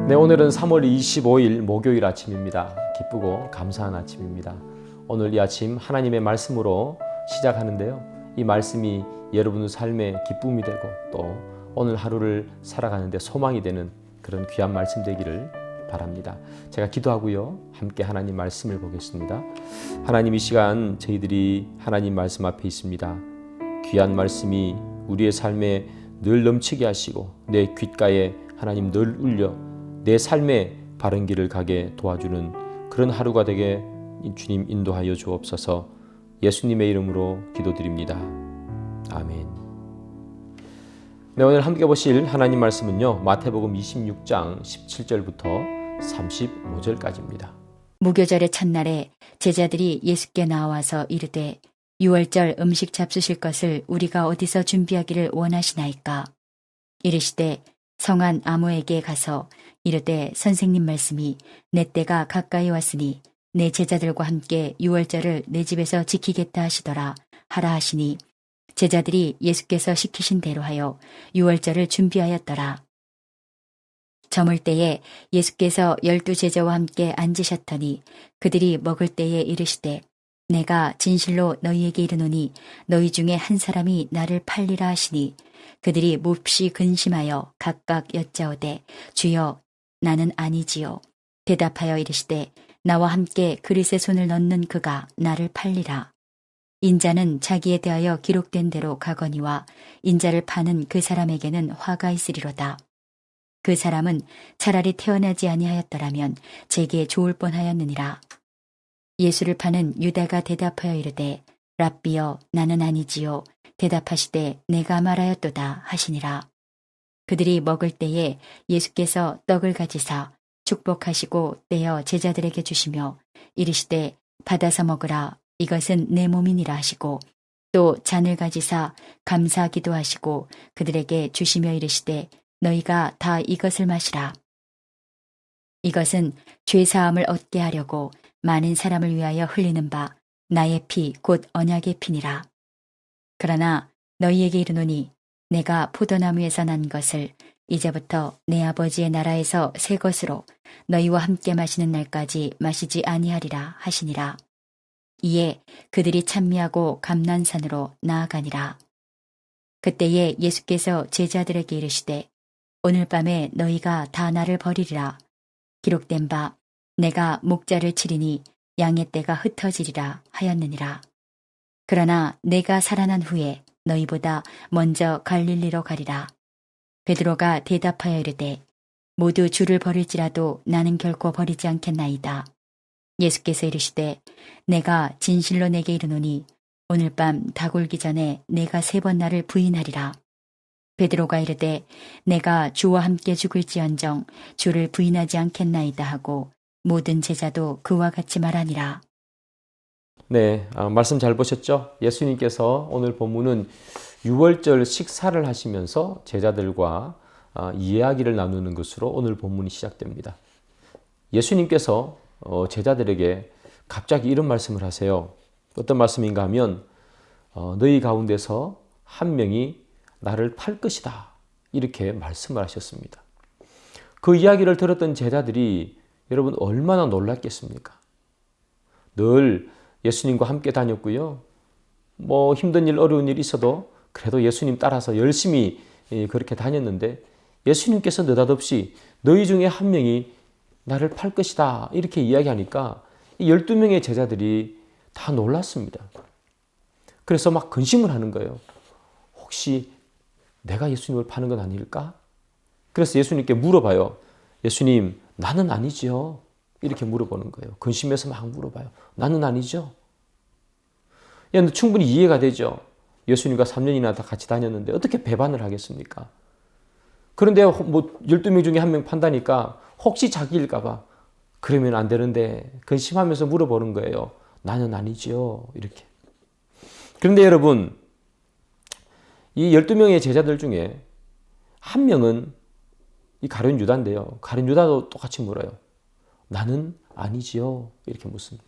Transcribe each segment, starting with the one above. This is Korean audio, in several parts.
네, 오늘은 3월 25일 목요일 아침입니다. 기쁘고 감사한 아침입니다. 오늘 이 아침 하나님의 말씀으로 시작하는데요. 이 말씀이 여러분의 삶의 기쁨이 되고 또 오늘 하루를 살아가는데 소망이 되는 그런 귀한 말씀 되기를 바랍니다. 제가 기도하고요. 함께 하나님 말씀을 보겠습니다. 하나님, 이 시간 저희들이 하나님 말씀 앞에 있습니다. 귀한 말씀이 우리의 삶에 늘 넘치게 하시고 내 귓가에 하나님 늘 울려 내 삶의 바른 길을 가게 도와주는 그런 하루가 되게 주님 인도하여 주옵소서. 예수님의 이름으로 기도드립니다. 아멘. 네, 오늘 함께 보실 하나님 말씀은요, 마태복음 26장 17절부터 35절까지입니다. 무교절의 첫날에 제자들이 예수께 나와서 이르되 유월절 음식 잡수실 것을 우리가 어디서 준비하기를 원하시나이까? 이르시되 성한 아무에게 가서 이르되 선생님 말씀이 내 때가 가까이 왔으니 내 제자들과 함께 유월절을 내 집에서 지키겠다 하시더라 하라 하시니 제자들이 예수께서 시키신 대로 하여 유월절을 준비하였더라. 저물 때에 예수께서 12 제자와 함께 앉으셨더니 그들이 먹을 때에 이르시되 내가 진실로 너희에게 이르노니 너희 중에 한 사람이 나를 팔리라 하시니 그들이 몹시 근심하여 각각 여짜오되 주여 나는 아니지요. 대답하여 이르시되 나와 함께 그릇에 손을 넣는 그가 나를 팔리라. 인자는 자기에 대하여 기록된 대로 가거니와 인자를 파는 그 사람에게는 화가 있으리로다. 그 사람은 차라리 태어나지 아니하였더라면 제게 좋을 뻔하였느니라. 예수를 파는 유다가 대답하여 이르되 랍비여 나는 아니지요. 대답하시되 내가 말하였도다 하시니라. 그들이 먹을 때에 예수께서 떡을 가지사 축복하시고 떼어 제자들에게 주시며 이르시되 받아서 먹으라 이것은 내 몸이니라 하시고 또 잔을 가지사 감사하기도 하시고 그들에게 주시며 이르시되 너희가 다 이것을 마시라. 이것은 죄사함을 얻게 하려고 많은 사람을 위하여 흘리는 바 나의 피 곧 언약의 피니라. 그러나 너희에게 이르노니 내가 포도나무에서 난 것을 이제부터 내 아버지의 나라에서 새 것으로 너희와 함께 마시는 날까지 마시지 아니하리라 하시니라. 이에 그들이 찬미하고 감난산으로 나아가니라. 그때에 예수께서 제자들에게 이르시되 오늘 밤에 너희가 다 나를 버리리라. 기록된 바 내가 목자를 치리니 양의 떼가 흩어지리라 하였느니라. 그러나 내가 살아난 후에 너희보다 먼저 갈릴리로 가리라. 베드로가 대답하여 이르되 모두 주를 버릴지라도 나는 결코 버리지 않겠나이다. 예수께서 이르시되 내가 진실로 내게 이르노니 오늘 밤 닭울기 전에 내가 3번 나를 부인하리라. 베드로가 이르되 내가 주와 함께 죽을지언정 주를 부인하지 않겠나이다 하고 모든 제자도 그와 같이 말하니라. 네, 말씀 잘 보셨죠? 예수님께서 오늘 본문은 유월절 식사를 하시면서 제자들과 이야기를 나누는 것으로 오늘 본문이 시작됩니다. 예수님께서 제자들에게 갑자기 이런 말씀을 하세요. 어떤 말씀인가 하면 너희 가운데서 한 명이 나를 팔 것이다. 이렇게 말씀을 하셨습니다. 그 이야기를 들었던 제자들이 여러분 얼마나 놀랐겠습니까? 늘 예수님과 함께 다녔고요. 뭐 힘든 일, 어려운 일 있어도 그래도 예수님 따라서 열심히 그렇게 다녔는데 예수님께서 느닷없이 너희 중에 한 명이 나를 팔 것이다 이렇게 이야기하니까 이 12명의 제자들이 다 놀랐습니다. 그래서 막 근심을 하는 거예요. 혹시 내가 예수님을 파는 건 아닐까? 그래서 예수님께 물어봐요. 예수님, 나는 아니지요. 이렇게 물어보는 거예요. 근심해서 막 물어봐요. 나는 아니죠. 충분히 이해가 되죠. 예수님과 3년이나 다 같이 다녔는데 어떻게 배반을 하겠습니까? 그런데 뭐 12명 중에 한 명 판다니까 혹시 자기일까 봐 그러면 안 되는데 근심하면서 물어보는 거예요. 나는 아니지요. 이렇게. 그런데 여러분, 이 12명의 제자들 중에 한 명은 이 가룟 유다인데요. 가룟 유다도 똑같이 물어요. 나는 아니지요. 이렇게 묻습니다.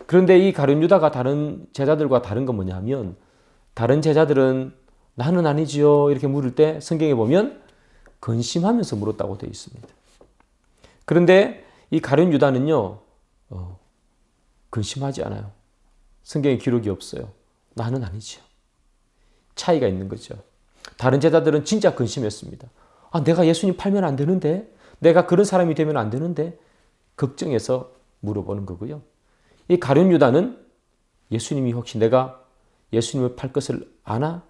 그런데 이 가룟 유다가 다른 제자들과 다른 건 뭐냐면 다른 제자들은 나는 아니지요. 이렇게 물을 때 성경에 보면 근심하면서 물었다고 되어 있습니다. 그런데 이 가룟 유다는요, 근심하지 않아요. 성경에 기록이 없어요. 나는 아니죠. 차이가 있는 거죠. 다른 제자들은 진짜 근심했습니다. 내가 예수님 팔면 안 되는데? 내가 그런 사람이 되면 안 되는데? 걱정해서 물어보는 거고요. 이 가룟 유다는 예수님이 혹시 내가 예수님을 팔 것을 아나?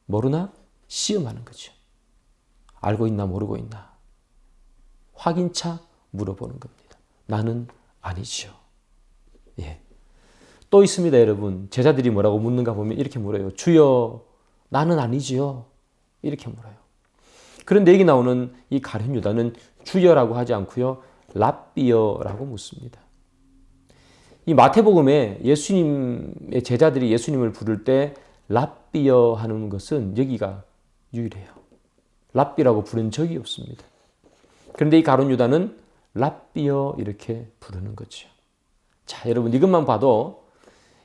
모르나? 시험하는 거죠. 알고 있나 모르고 있나? 확인차 물어보는 겁니다. 나는 아니죠. 예. 또 있습니다, 여러분. 제자들이 뭐라고 묻는가 보면 이렇게 물어요. 주여, 나는 아니지요. 이렇게 물어요. 그런데 여기 나오는 이 가룟 유다는 주여라고 하지 않고요. 랍비여라고 묻습니다. 이 마태복음에 예수님의 제자들이 예수님을 부를 때 랍비여 하는 것은 여기가 유일해요. 랍비라고 부른 적이 없습니다. 그런데 이 가룟 유다는 랍비여 이렇게 부르는 거죠. 자, 여러분 이것만 봐도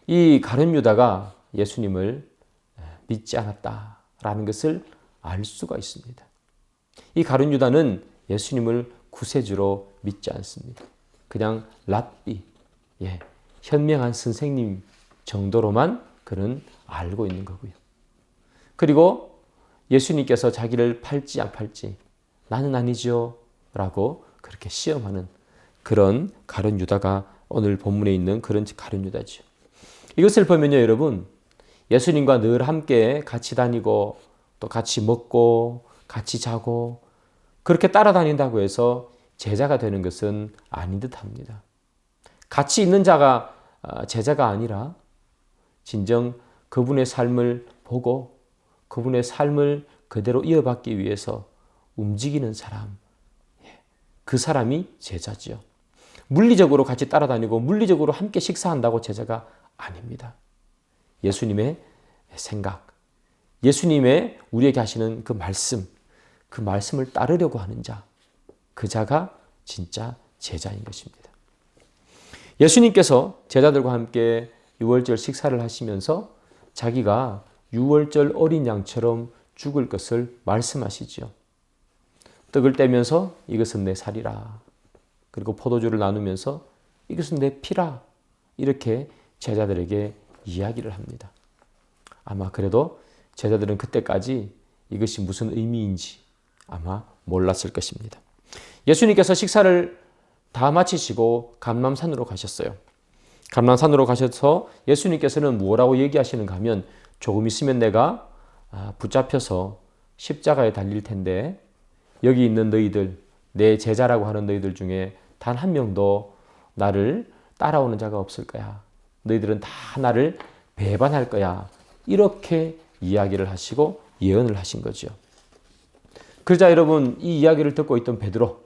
이 가룟 유다가 예수님을 믿지 않았다라는 것을 알 수가 있습니다. 이 가룟 유다는 예수님을 구세주로 믿지 않습니다. 그냥 랍비, 현명한 선생님 정도로만 그는 알고 있는 거고요. 그리고 예수님께서 자기를 팔지 안 팔지 나는 아니죠 라고 그렇게 시험하는 그런 가룟 유다가 오늘 본문에 있는 그런 가룟 유다죠. 이것을 보면요, 여러분, 예수님과 늘 함께 같이 다니고 또 같이 먹고 같이 자고 그렇게 따라다닌다고 해서 제자가 되는 것은 아닌 듯합니다. 같이 있는 자가 제자가 아니라 진정 그분의 삶을 보고 그분의 삶을 그대로 이어받기 위해서 움직이는 사람, 그 사람이 제자지요. 물리적으로 같이 따라다니고 물리적으로 함께 식사한다고 제자가 아닙니다. 예수님의 생각, 예수님의 우리에게 하시는 그 말씀을 따르려고 하는 자, 그 자가 진짜 제자인 것입니다. 예수님께서 제자들과 함께 유월절 식사를 하시면서 자기가 유월절 어린 양처럼 죽을 것을 말씀하시지요. 떡을 떼면서 이것은 내 살이라. 그리고 포도주를 나누면서 이것은 내 피라. 이렇게 제자들에게 이야기를 합니다. 아마 그래도 제자들은 그때까지 이것이 무슨 의미인지 아마 몰랐을 것입니다. 예수님께서 식사를 다 마치시고 감람산으로 가셨어요. 감람산으로 가셔서 예수님께서는 뭐라고 얘기하시는가 하면 조금 있으면 내가 붙잡혀서 십자가에 달릴 텐데 여기 있는 너희들, 내 제자라고 하는 너희들 중에 단 한 명도 나를 따라오는 자가 없을 거야. 너희들은 다 나를 배반할 거야. 이렇게 이야기를 하시고 예언을 하신 거죠. 그러자 여러분 이 이야기를 듣고 있던 베드로,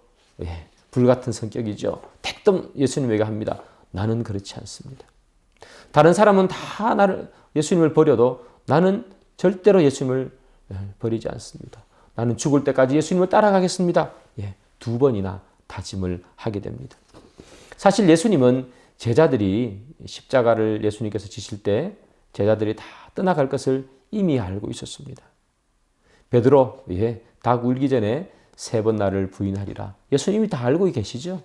불같은 성격이죠. 대뜸 예수님에게 합니다. 나는 그렇지 않습니다. 다른 사람은 다 예수님을 버려도 나는 절대로 예수님을 버리지 않습니다. 나는 죽을 때까지 예수님을 따라가겠습니다. 2번이나 다짐을 하게 됩니다. 사실 예수님은 제자들이 십자가를 예수님께서 지실 때 제자들이 다 떠나갈 것을 이미 알고 있었습니다. 베드로, 닭 울기 전에 3번 나를 부인하리라. 예수님이 다 알고 계시죠?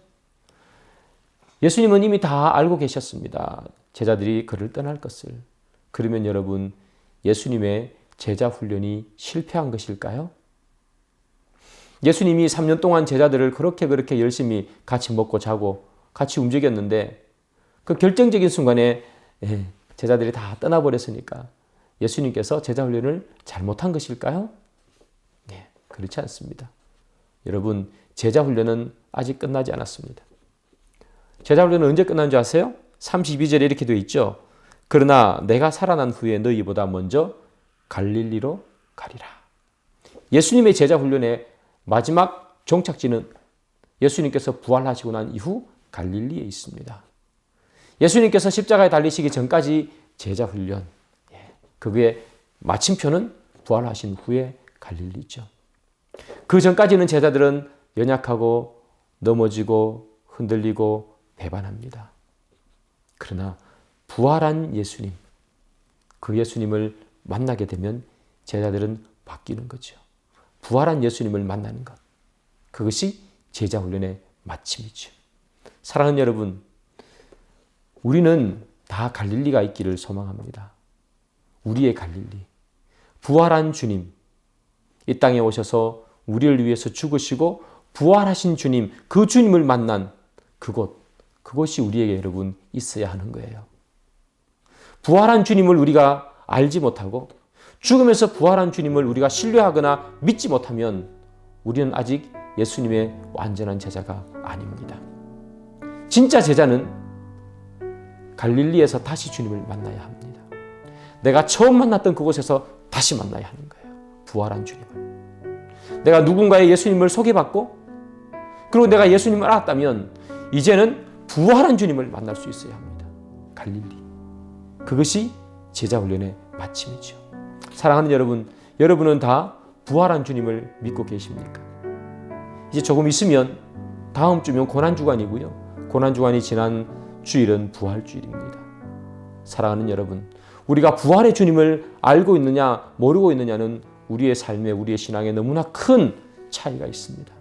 예수님은 이미 다 알고 계셨습니다. 제자들이 그를 떠날 것을. 그러면 여러분, 예수님의 제자 훈련이 실패한 것일까요? 예수님이 3년 동안 제자들을 그렇게 열심히 같이 먹고 자고 같이 움직였는데 그 결정적인 순간에 제자들이 다 떠나버렸으니까 예수님께서 제자 훈련을 잘못한 것일까요? 그렇지 않습니다. 여러분, 제자 훈련은 아직 끝나지 않았습니다. 제자 훈련은 언제 끝난 줄 아세요? 32절에 이렇게 되어 있죠. 그러나 내가 살아난 후에 너희보다 먼저 갈릴리로 가리라. 예수님의 제자 훈련의 마지막 종착지는 예수님께서 부활하시고 난 이후 갈릴리에 있습니다. 예수님께서 십자가에 달리시기 전까지 제자 훈련, 그게 마침표는 부활하신 후에 갈릴리죠. 그 전까지는 제자들은 연약하고 넘어지고 흔들리고 배반합니다. 그러나 부활한 예수님, 그 예수님을 만나게 되면 제자들은 바뀌는 거죠. 부활한 예수님을 만나는 것, 그것이 제자 훈련의 마침이죠. 사랑하는 여러분, 우리는 다 갈릴리가 있기를 소망합니다. 우리의 갈릴리. 부활한 주님, 이 땅에 오셔서 우리를 위해서 죽으시고 부활하신 주님, 그 주님을 만난 그곳이 우리에게 여러분 있어야 하는 거예요. 부활한 주님을 우리가 알지 못하고 죽으면서 부활한 주님을 우리가 신뢰하거나 믿지 못하면 우리는 아직 예수님의 완전한 제자가 아닙니다. 진짜 제자는 갈릴리에서 다시 주님을 만나야 합니다. 내가 처음 만났던 그곳에서 다시 만나야 하는 거예요. 부활한 주님을. 내가 누군가의 예수님을 소개받고 그리고 내가 예수님을 알았다면 이제는 부활한 주님을 만날 수 있어야 합니다. 갈릴리. 그것이 제자 훈련의 마침이죠. 사랑하는 여러분, 여러분은 다 부활한 주님을 믿고 계십니까? 이제 조금 있으면 다음 주면 고난주간이고요. 고난주간이 지난 주일은 부활주일입니다. 사랑하는 여러분, 우리가 부활의 주님을 알고 있느냐 모르고 있느냐는 우리의 삶에 우리의 신앙에 너무나 큰 차이가 있습니다.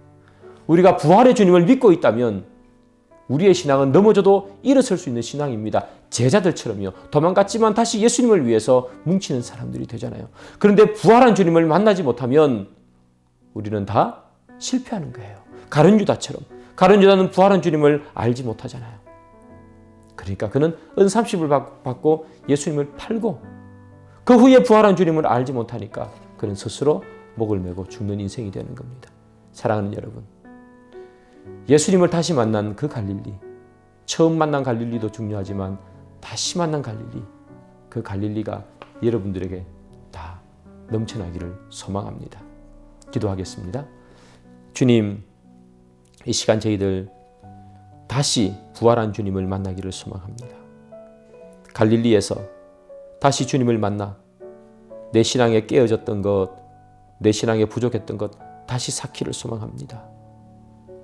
우리가 부활의 주님을 믿고 있다면 우리의 신앙은 넘어져도 일어설 수 있는 신앙입니다. 제자들처럼요. 도망갔지만 다시 예수님을 위해서 뭉치는 사람들이 되잖아요. 그런데 부활한 주님을 만나지 못하면 우리는 다 실패하는 거예요. 가룟 유다처럼. 가룟 유다는 부활한 주님을 알지 못하잖아요. 그러니까 그는 은삼십을 받고 예수님을 팔고 그 후에 부활한 주님을 알지 못하니까 그는 스스로 목을 메고 죽는 인생이 되는 겁니다. 사랑하는 여러분, 예수님을 다시 만난 그 갈릴리, 처음 만난 갈릴리도 중요하지만 다시 만난 갈릴리, 그 갈릴리가 여러분들에게 다 넘쳐나기를 소망합니다. 기도하겠습니다. 주님, 이 시간 저희들 다시 부활한 주님을 만나기를 소망합니다. 갈릴리에서 다시 주님을 만나 내 신앙에 깨어졌던 것, 내 신앙에 부족했던 것 다시 쌓기를 소망합니다.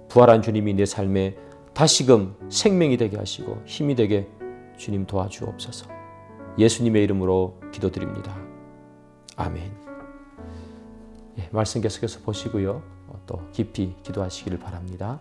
부활한 주님이 내 삶에 다시금 생명이 되게 하시고 힘이 되게 주님 도와주옵소서. 예수님의 이름으로 기도드립니다. 아멘. 말씀 계속해서 보시고요. 또 깊이 기도하시기를 바랍니다.